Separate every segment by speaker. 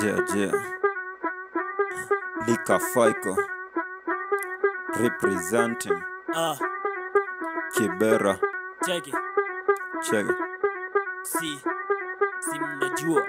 Speaker 1: Yeah. Lika Faiko representing Kibera.
Speaker 2: Check it. Si mnajua.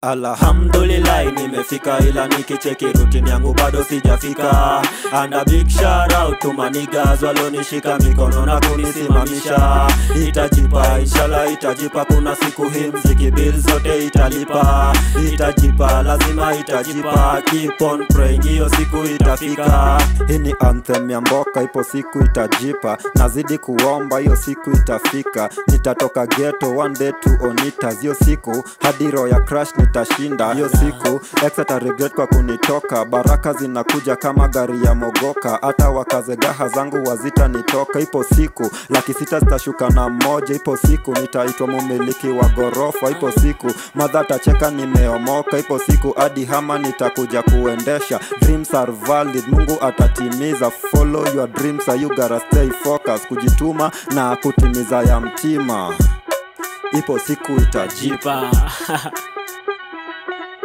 Speaker 1: Alhamdulillah nimefika, ila nikicheki routine yangu bado sijafika. And a big shout out to my niggas walonishika mikono na kunisimamisha. Itajipa inshallah, itajipa, kuna siku hii mziki bills zote italipa. Itajipa, lazima itajipa, keep on praying, hiyo siku itafika. Hii ni anthem ya mboka, ipo siku itajipa. Nazidi kuomba, hiyo siku itafika. Nitatoka ghetto one day to Onitas, hiyo siku hadi roho ya crash nitashinda. Hiyo siku extra regret kwa kunitoka. Baraka zinakuja kama gari ya mogoka. Hata wakazegaha zangu wazita nitoka. Ipo siku 600,000 zitashuka na moja. Ipo siku nitaitwa mumiliki wa gorofa. Ipo siku madha tacheka nimeomoka. Ipo siku hadi hama nitakuja kuendesha. Dreams are valid, Mungu atatimiza. Follow your dreams, you gotta stay focused. Kujituma na kutimiza ya mtima. Ipo siku itajipa.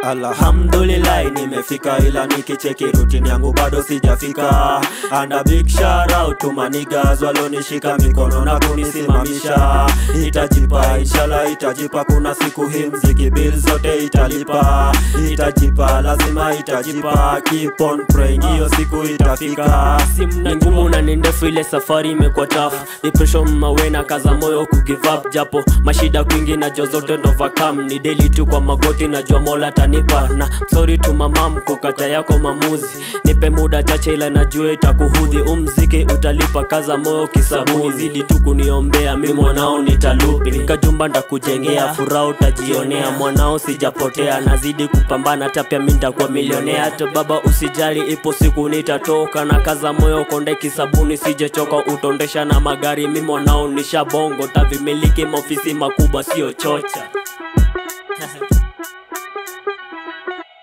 Speaker 1: Alhamdulillah nimefika, ila nikicheki routine yangu bado sijafika. And a big shout out to my niggas walonishika mikono na kunisimamisha. Itajipa inshallah, itajipa, kuna siku hii mziki bills zote italipa. Itajipa, lazima itajipa, keep on praying, hiyo siku itafika.
Speaker 2: Ni ngumu na ni ndefu, ile safari imekuwa tough. Depression mawena, kaza moyo kugive up. Japo mashida kwingi na jozote ndo overcome. Ni daily tu kwa magoti na jua Mola tanipa. Na sorry to mamam kukata yako mamuzi. Nipe muda chache ila najua itakuhudhi. Mziki utalipa, kaza moyo kisabuni. Zidi tu kuniombea, mimi mwanao nitalupi. Nikajumba ndakujengea, furaha utajionea. Mwanao sijapotea, nazidi kupambana, tapia mimi nitakuwa milionea. Hata baba usijali, ipo siku nitatoka. Na kaza moyo konde kisabuni, sijechoka. Utondesha na magari, mimi mwanao nishabongo. Tavimiliki maofisi makubwa, sio chocha.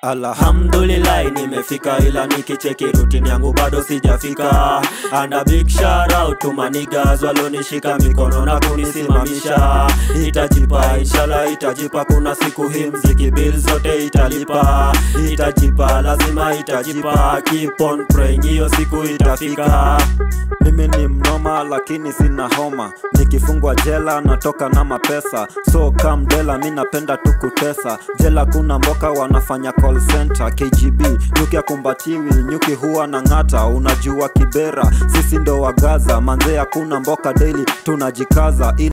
Speaker 1: Alhamdulillah nimefika, ila nikicheki routine yangu bado sijafika. And a big shout out to my niggas walonishika mikono na kunisimamisha. Itajipa inshallah, itajipa, kuna siku hii mziki bills zote italipa. Itajipa, lazima itajipa, keep on praying, hiyo siku itafika. Mimi ni mnoma lakini sina homa. Nikifungwa jela natoka na mapesa. So come dela, mimi napenda tu kutesa. Jela kuna mboka wanafanya call center. KGB nyuki ya kumbatiwi, nyuki huwa na ngata. Unajua Kibera, sisi ndo wagaza. Manze hakuna mboka daily tunajikaza.